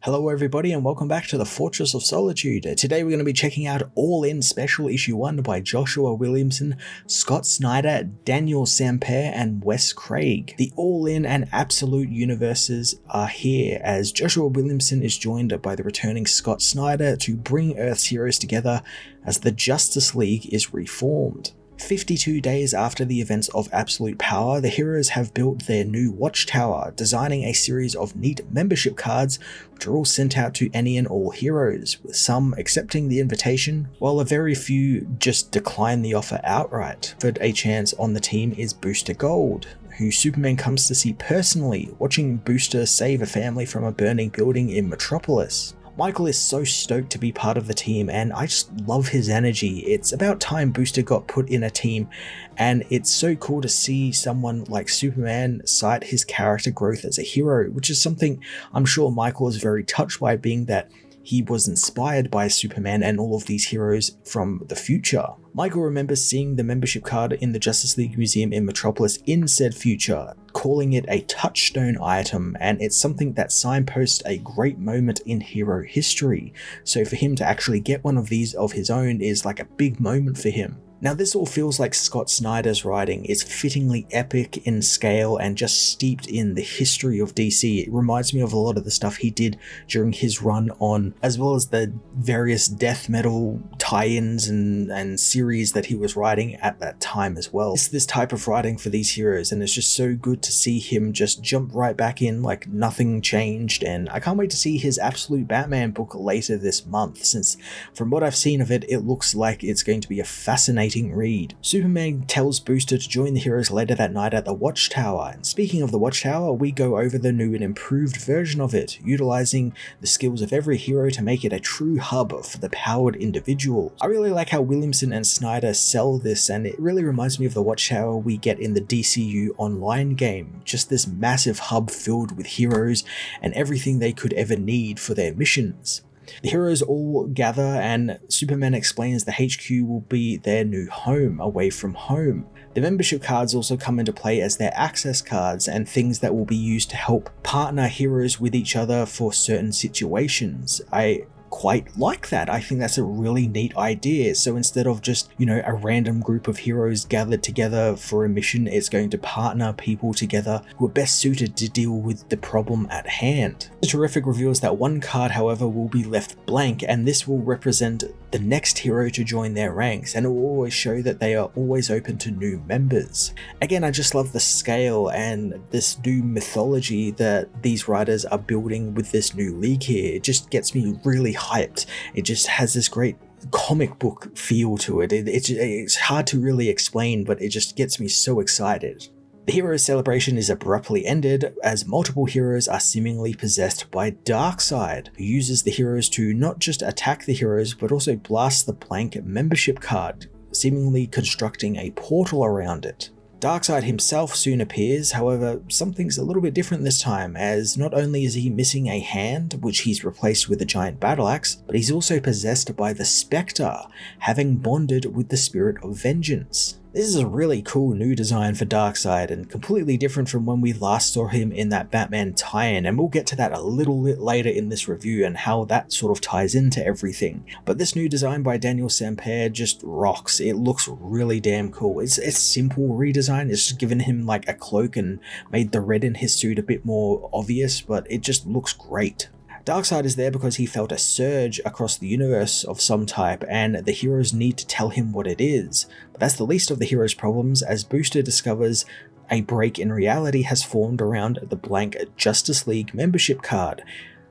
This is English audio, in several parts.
Hello everybody and welcome back to the Fortress of Solitude. Today we're going to be checking out All In Special Issue 1 by Joshua Williamson, Scott Snyder, Daniel Sampere and Wes Craig. The All In and Absolute universes are here as Joshua Williamson is joined by the returning Scott Snyder to bring Earth's heroes together as the Justice League is reformed. 52 days after the events of Absolute Power, the heroes have built their new watchtower, designing a series of neat membership cards which are all sent out to any and all heroes, with some accepting the invitation, while a very few just decline the offer outright. Offered a chance on the team is Booster Gold, who Superman comes to see personally, watching Booster save a family from a burning building in Metropolis. Michael is so stoked to be part of the team and I just love his energy. It's about time Booster got put in a team and it's so cool to see someone like Superman cite his character growth as a hero, which is something I'm sure Michael is very touched by, being that he was inspired by Superman and all of these heroes from the future. Michael remembers seeing the membership card in the Justice League Museum in Metropolis in said future, calling it a touchstone item, and it's something that signposts a great moment in hero history. So for him to actually get one of these of his own is like a big moment for him. Now this all feels like Scott Snyder's writing is fittingly epic in scale and just steeped in the history of DC. It reminds me of a lot of the stuff he did during his run on, as well as the various death metal tie-ins and series that he was writing at that time as well. It's this type of writing for these heroes and it's just so good to see him just jump right back in like nothing changed, and I can't wait to see his Absolute Batman book later this month, since from what I've seen of it, it looks like it's going to be a fascinating read. Superman tells Booster to join the heroes later that night at the Watchtower, and speaking of the Watchtower, we go over the new and improved version of it, utilizing the skills of every hero to make it a true hub for the powered individuals. I really like how Williamson and Snyder sell this, and it really reminds me of the Watchtower we get in the DCU online game, just this massive hub filled with heroes and everything they could ever need for their missions. The heroes all gather and Superman explains the HQ will be their new home away from home. The membership cards also come into play as their access cards and things that will be used to help partner heroes with each other for certain situations. I quite like that. I think that's a really neat idea. So instead of just, a random group of heroes gathered together for a mission, it's going to partner people together who are best suited to deal with the problem at hand. The Terrific reveals that one card, however, will be left blank, and this will represent the next hero to join their ranks, and it will always show that they are always open to new members. Again, I just love the scale and this new mythology that these writers are building with this new league here. It just gets me really hyped. It just has this great comic book feel to it. It's hard to really explain, but it just gets me so excited. The hero's celebration is abruptly ended as multiple heroes are seemingly possessed by Darkseid, who uses the heroes to not just attack the heroes but also blast the blank membership card, seemingly constructing a portal around it. Darkseid himself soon appears, however something's a little bit different this time, as not only is he missing a hand, which he's replaced with a giant battle axe, but he's also possessed by the Spectre, having bonded with the spirit of vengeance. This is a really cool new design for Darkseid and completely different from when we last saw him in that Batman tie-in, and we'll get to that a little bit later in this review and how that sort of ties into everything. But this new design by Daniel Sampere just rocks. It looks really damn cool. It's a simple redesign. It's just given him like a cloak and made the red in his suit a bit more obvious, but it just looks great. Darkseid is there because he felt a surge across the universe of some type, and the heroes need to tell him what it is. But that's the least of the heroes' problems, as Booster discovers a break in reality has formed around the blank Justice League membership card,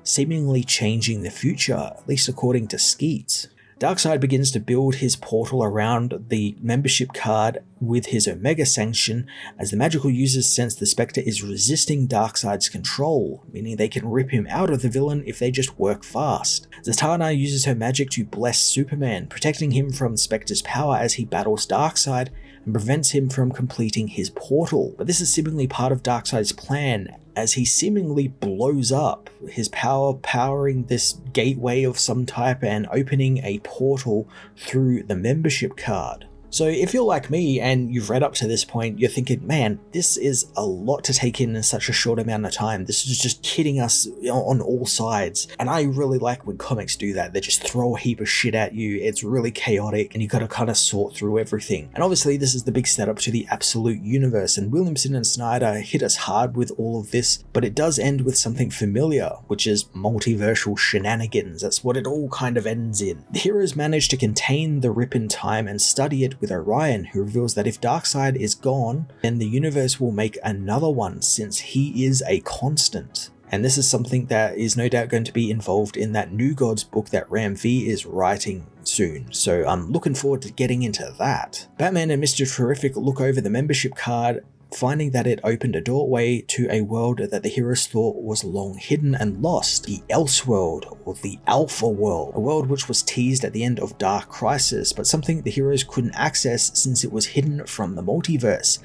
seemingly changing the future, at least according to Skeets. Darkseid begins to build his portal around the membership card with his Omega sanction, as the magical users sense the Spectre is resisting Darkseid's control, meaning they can rip him out of the villain if they just work fast. Zatanna uses her magic to bless Superman, protecting him from Spectre's power as he battles Darkseid and prevents him from completing his portal. But this is seemingly part of Darkseid's plan, as he seemingly blows up, his power powering this gateway of some type and opening a portal through the membership card. So if you're like me and you've read up to this point, you're thinking, man, this is a lot to take in such a short amount of time. This is just hitting us on all sides. And I really like when comics do that. They just throw a heap of shit at you. It's really chaotic and you got to kind of sort through everything. And obviously this is the big setup to the Absolute Universe, and Williamson and Snyder hit us hard with all of this, but it does end with something familiar, which is multiversal shenanigans. That's what it all kind of ends in. The heroes manage to contain the rip in time and study it with Orion, who reveals that if Darkseid is gone, then the universe will make another one since he is a constant. And this is something that is no doubt going to be involved in that New Gods book that Ram V is writing soon. So I'm looking forward to getting into that. Batman and Mr. Terrific look over the membership card, finding that it opened a doorway to a world that the heroes thought was long hidden and lost, the Elseworld, or the Alpha World, a world which was teased at the end of Dark Crisis, but something the heroes couldn't access since it was hidden from the multiverse.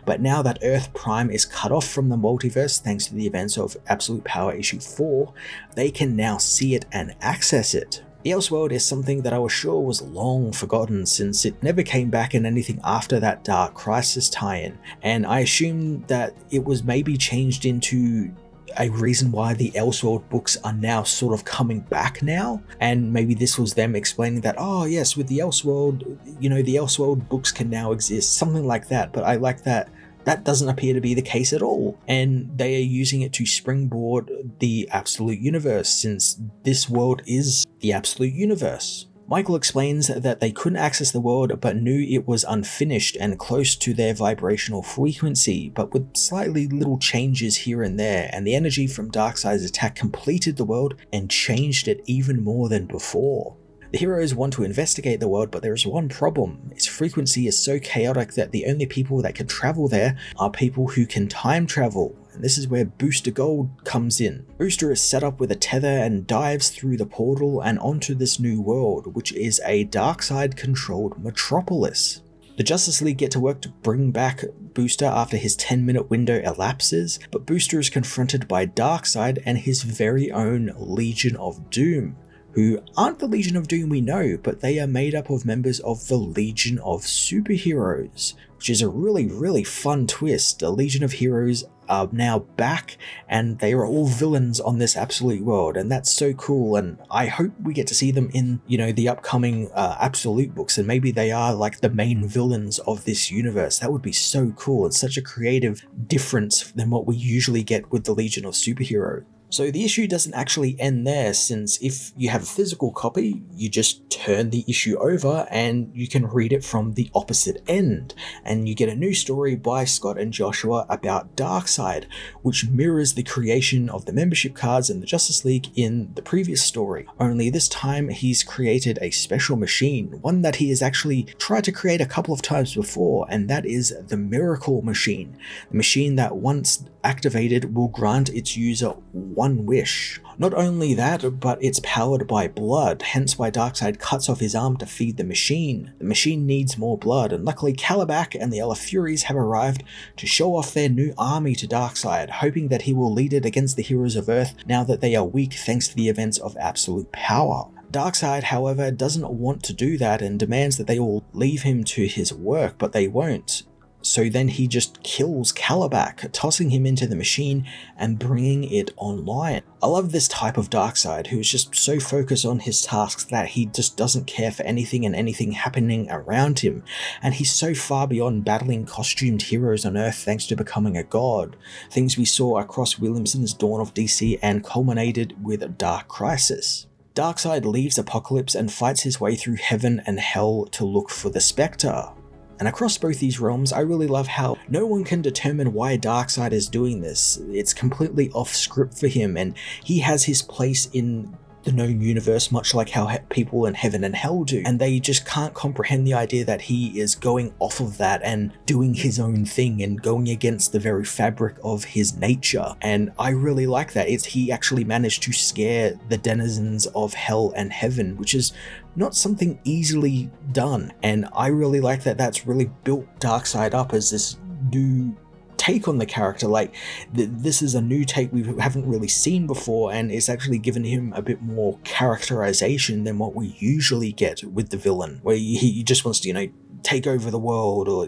But now that Earth Prime is cut off from the multiverse thanks to the events of Absolute Power issue 4, they can now see it and access it. The Elseworld is something that I was sure was long forgotten since it never came back in anything after that Dark Crisis tie-in, and I assumed that it was maybe changed into a reason why the Elseworld books are now sort of coming back now, and maybe this was them explaining that, oh yes, with the Elseworld, you know, the Elseworld books can now exist, something like that. But I like that that doesn't appear to be the case at all, and they are using it to springboard the Absolute Universe, since this world is the Absolute Universe. Michael explains that they couldn't access the world but knew it was unfinished and close to their vibrational frequency, but with slightly little changes here and there, and the energy from Darkseid's attack completed the world and changed it even more than before. The heroes want to investigate the world, but there is one problem. Its frequency is so chaotic that the only people that can travel there are people who can time travel, and this is where Booster Gold comes in. Booster is set up with a tether and dives through the portal and onto this new world, which is a Darkseid-controlled metropolis. The Justice League get to work to bring back Booster after his 10-minute window elapses, but Booster is confronted by Darkseid and his very own Legion of Doom, who aren't the Legion of Doom we know, but they are made up of members of the Legion of Superheroes, which is a really, really fun twist. The Legion of Heroes are now back, and they are all villains on this Absolute world, and that's so cool, and I hope we get to see them in, you know, the upcoming Absolute books, and maybe they are like the main villains of this universe. That would be so cool. It's such a creative difference than what we usually get with the Legion of Superheroes. So the issue doesn't actually end there, since if you have a physical copy, you just turn the issue over and you can read it from the opposite end, and you get a new story by Scott and Joshua about Darkseid, which mirrors the creation of the membership cards in the Justice League in the previous story. Only this time he's created a special machine, one that he has actually tried to create a couple of times before, and that is the Miracle Machine, the machine that once activated will grant its user one wish. Not only that, but it's powered by blood, hence why Darkseid cuts off his arm to feed the machine. The machine needs more blood, and luckily Calabac and the Ella Furies have arrived to show off their new army to Darkseid, hoping that he will lead it against the heroes of Earth now that they are weak thanks to the events of Absolute Power. Darkseid, however, doesn't want to do that and demands that they all leave him to his work, but they won't. So then he just kills Calabac, tossing him into the machine and bringing it online. I love this type of Darkseid, who is just so focused on his tasks that he just doesn't care for anything and anything happening around him. And he's so far beyond battling costumed heroes on Earth thanks to becoming a god. Things we saw across Williamson's Dawn of DC and culminated with Dark Crisis. Darkseid leaves Apokolips and fights his way through heaven and hell to look for the Spectre. And across both these realms, I really love how no one can determine why Darkseid is doing this. It's completely off script for him, and he has his place in the known universe, much like how people in heaven and hell do, and they just can't comprehend the idea that he is going off of that and doing his own thing and going against the very fabric of his nature. And I really like that. He actually managed to scare the denizens of hell and heaven, which is not something easily done, and I really like that. That's really built Darkseid up as this new take on the character. Like this is a new take we haven't really seen before, and it's actually given him a bit more characterization than what we usually get with the villain, where he just wants to, you know, take over the world or,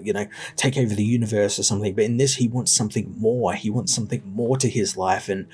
take over the universe or something. But in this, he wants something more. He wants something more to his life, and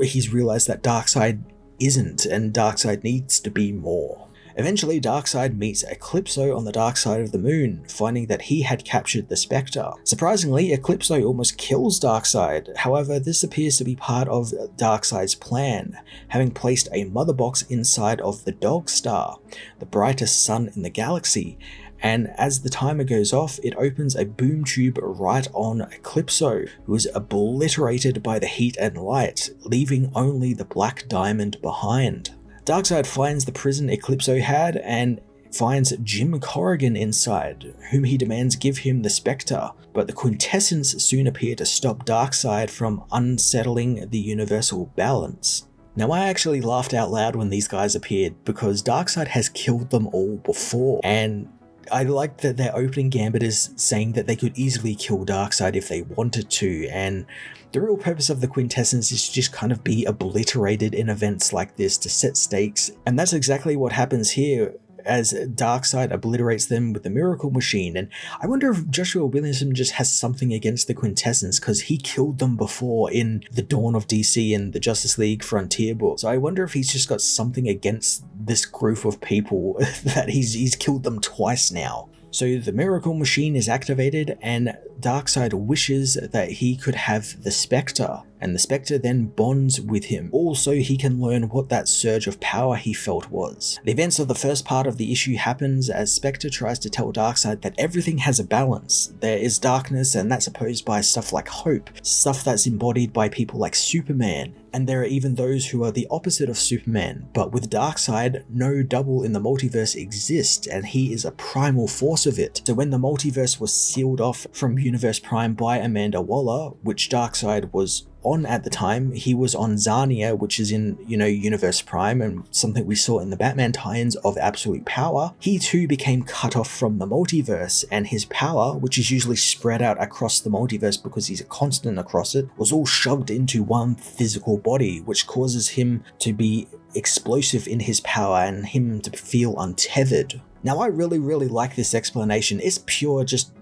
he's realized that Darkseid isn't, and Darkseid needs to be more. Eventually, Darkseid meets Eclipso on the dark side of the moon, finding that he had captured the Spectre. Surprisingly, Eclipso almost kills Darkseid. However, this appears to be part of Darkseid's plan, having placed a mother box inside of the Dog Star, the brightest sun in the galaxy. And as the timer goes off, it opens a boom tube right on Eclipso, who is obliterated by the heat and light, leaving only the black diamond behind. Darkseid finds the prison Eclipso had and finds Jim Corrigan inside, whom he demands give him the Spectre, but the Quintessence soon appear to stop Darkseid from unsettling the universal balance. Now, I actually laughed out loud when these guys appeared because Darkseid has killed them all before, and I like that their opening gambit is saying that they could easily kill Darkseid if they wanted to, and the real purpose of the Quintessence is to just kind of be obliterated in events like this to set stakes, and that's exactly what happens here as Darkseid obliterates them with the Miracle Machine. And I wonder if Joshua Williamson just has something against the Quintessence because he killed them before in the Dawn of DC and the Justice League Frontier book. So I wonder if he's just got something against this group of people that he's killed them twice now. So the Miracle Machine is activated and Darkseid wishes that he could have the Spectre, and the Spectre then bonds with him, also he can learn what that surge of power he felt was. The events of the first part of the issue happens as Spectre tries to tell Darkseid that everything has a balance. There is darkness, and that's opposed by stuff like hope, stuff that's embodied by people like Superman, and there are even those who are the opposite of Superman. But with Darkseid, no double in the multiverse exists, and he is a primal force of it. So when the multiverse was sealed off from Universe Prime by Amanda Waller, which Darkseid was on at the time, he was on Zarnia, which is in, Universe Prime, and something we saw in the Batman tie-ins of Absolute Power. He too became cut off from the multiverse, and his power, which is usually spread out across the multiverse because he's a constant across it, was all shoved into one physical body, which causes him to be explosive in his power and him to feel untethered. Now, I really like this explanation. It's pure just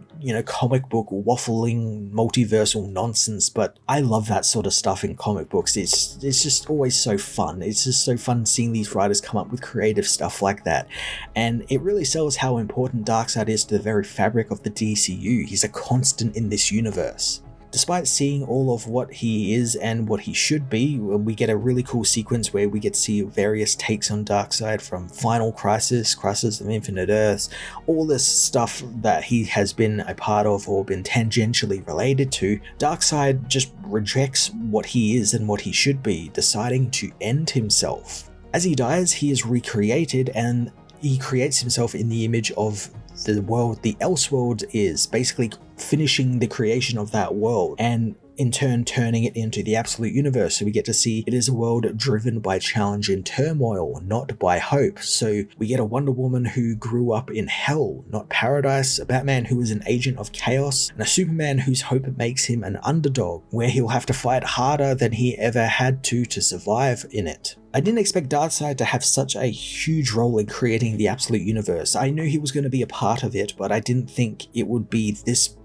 comic book waffling multiversal nonsense, but I love that sort of stuff in comic books. It's just always so fun. It's just so fun seeing these writers come up with creative stuff like that, and it really sells how important Darkseid is to the very fabric of the DCU. He's a constant in this universe. Despite seeing all of what he is and what he should be, we get a really cool sequence where we get to see various takes on Darkseid, from Final Crisis, Crisis of Infinite Earths, all this stuff that he has been a part of or been tangentially related to. Darkseid just rejects what he is and what he should be, deciding to end himself. As he dies, he is recreated, and he creates himself in the image of the world the Elseworld is, basically finishing the creation of that world, and in turn turning it into the absolute universe. So we get to see it is a world driven by challenge and turmoil, not by hope. So we get a Wonder Woman who grew up in hell, not paradise, a Batman who is an agent of chaos, and a Superman whose hope makes him an underdog, where he'll have to fight harder than he ever had to survive in it. I didn't expect Darkseid to have such a huge role in creating the absolute universe. I knew he was going to be a part of it, but I didn't think it would be this,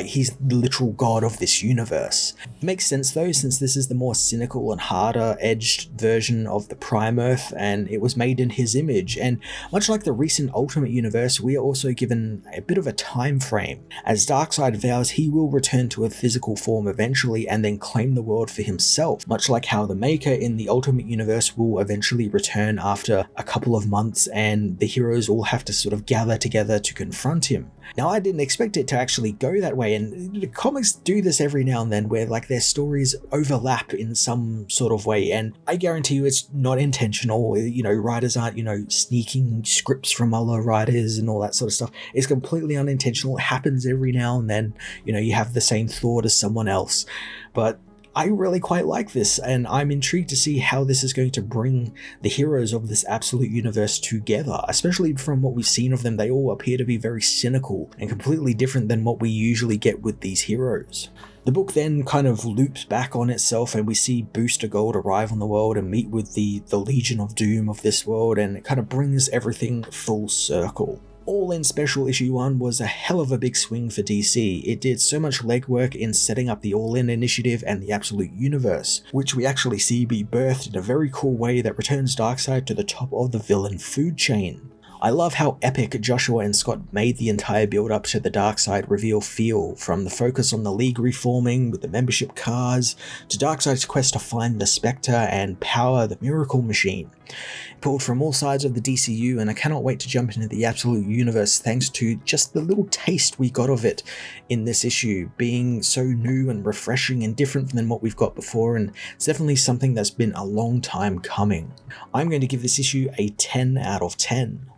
he's the literal god of this universe. It makes sense though, since this is the more cynical and harder edged version of the Prime Earth, and it was made in his image. And much like the recent Ultimate Universe, we are also given a bit of a time frame, as Darkseid vows he will return to a physical form eventually and then claim the world for himself, much like how the Maker in the Ultimate Universe will eventually return after a couple of months, and the heroes all have to sort of gather together to confront him. Now, I didn't expect it to actually go that way, and the comics do this every now and then where their stories overlap in some sort of way, and I guarantee you it's not intentional. Writers aren't, sneaking scripts from other writers and all that sort of stuff. It's completely unintentional. It happens every now and then. You have the same thought as someone else, but I really quite like this, and I'm intrigued to see how this is going to bring the heroes of this absolute universe together, especially from what we've seen of them. They all appear to be very cynical and completely different than what we usually get with these heroes. The book then kind of loops back on itself, and we see Booster Gold arrive on the world and meet with the Legion of Doom of this world, and it kind of brings everything full circle. All In Special Issue 1 was a hell of a big swing for DC. It did so much legwork in setting up the All In initiative and the Absolute Universe, which we actually see be birthed in a very cool way that returns Darkseid to the top of the villain food chain. I love how epic Joshua and Scott made the entire build-up to the Darkseid reveal feel, from the focus on the League reforming with the membership cards, to Darkseid's quest to find the Spectre and power the Miracle Machine. Pulled from all sides of the DCU, and I cannot wait to jump into the Absolute Universe thanks to just the little taste we got of it in this issue, being so new and refreshing and different than what we've got before, and it's definitely something that's been a long time coming. I'm going to give this issue a 10 out of 10.